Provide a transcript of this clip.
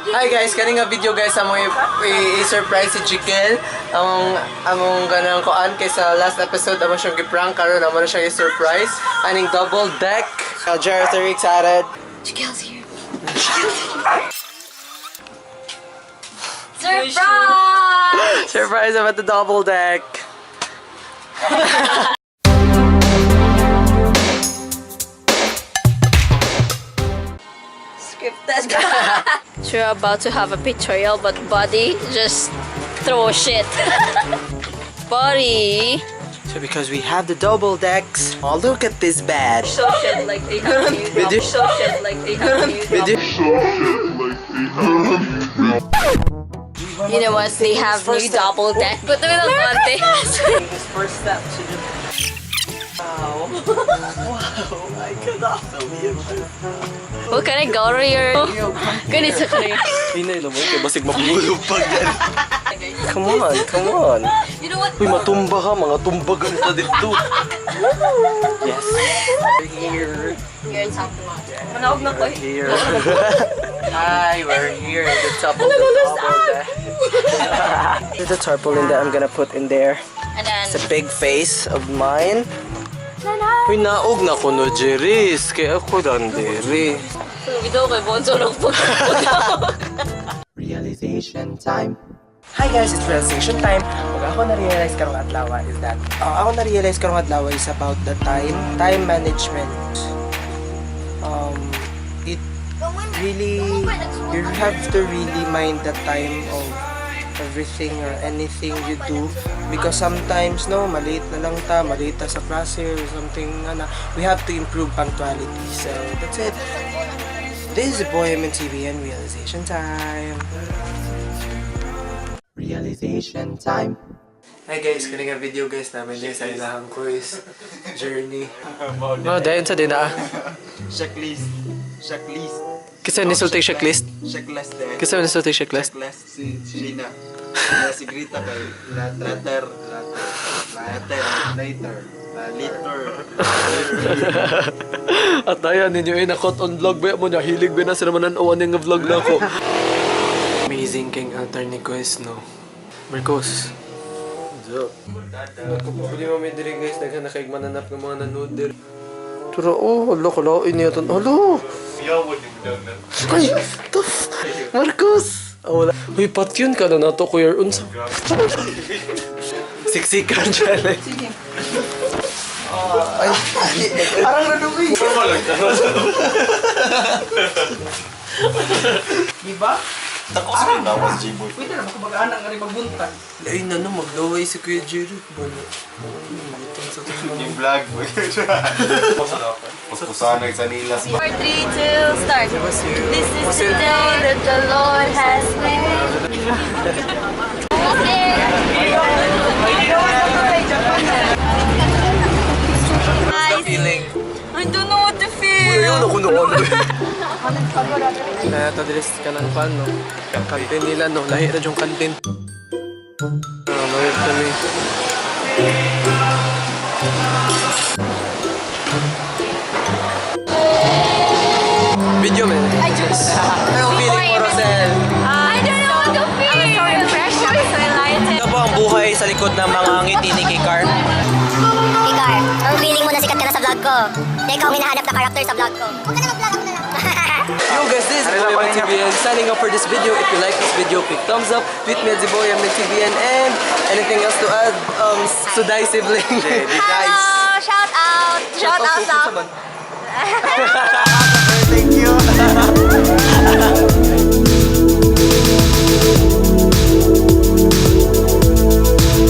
Hi guys, kaning nga video guys among i-surprise si Jikel. Among ganang kuan kay sa last episode among siyang gi-prank karon among siyang i-surprise. Aning double deck. Jared, are you excited? Jikel's here. Surprise! Surprise about the double deck. Scripted. So we're about to have a pictorial, but Buddy just throw shit. Buddy. So because we have the double decks, oh look at this bed. So shit like they have you. So shit like they have you. You know what? They have new double deck, but we don't want this. First step to the... Wow. Wow, I cannot believe it. What can I go to your... Ganito ka rin. Hinay lang mo, kaya basig mabulog pag yan. Come on, come on. You know what? Uy, matumba ka, mga tumbagan ka dito. Yes. We're here. You're in something. Manaog na ko. Here. Hi, we're here at the top of the double deck. There's a tarpaulin that I'm gonna put in there. And then... It's a big face of mine. Uy, naog na ko no, Jeris. Kaya ako dandere. Video kay Bonzo lang po. Realization time. Hi guys, it's realization time. Pag ako na-realize karong adlaw is that ako na-realize karong adlaw is about the time management. It really, you have to really mind the time of everything or anything you do, because sometimes no, malate na lang malate sa klase or something we have to improve punctuality. So that's it. This is zboymntbn realization time. Realization time. Hi guys, kani nga video guys namin din sa ilahang cruise journey. Oh, dayon sa dina. Checklist. Kasi nisulti checklist. Checklist din. Kasi nisulti checklist. Checklist si Gina. Si Grita kay later. At ayan ninyo inakot on vlog ba mo na hilig ba na sa naman ang nga vlog na ko. Amazing king alternate guys no. Marcos. What's up? Pwede mo may diri guys daghan na kaig mananap ng mga nanood dir. Turo hala kalain niya ton. Hala. Ay, tough. Marcos. Wala. Uy, patyon ka na nato ko your unsa. Siksikan challenge. Sige. Ay, arang na duwi. Diba? Takos ko na was Zboy. Pwede na makabagaan nga rin magbuntan. Ay na no, maglaway si Kuya Jerry. Yung vlog mo. Puspusanay sa nilas. 4, 3, 2, start. This is the day that the Lord has made. I don't know what to feel. Ayun ako noon. Kaya tadilis ka ng pan, no? Kantin nila, no? Lahi na yung kantin. Mayroon kami. Video, man. I just... Anong feeling mo, Rosel? I don't know what to feel. I'm so refreshed. I'm so enlightened. Ano po ang buhay sa likod ng mga ngiti ni Kikar? Kikar, ang feeling mo na sikat ka na sa vlog ko. Na ikaw ang hinahanap na karakter sa vlog ko. Huwag ka na mag-vlog, ako na lang. Yo guys, this is zboymntbn signing up for this video. If you like this video, click thumbs up. Tweet me at zboymntbn and anything else to add, Suday sibling. Hello! Shout out! Shout out! Thank you.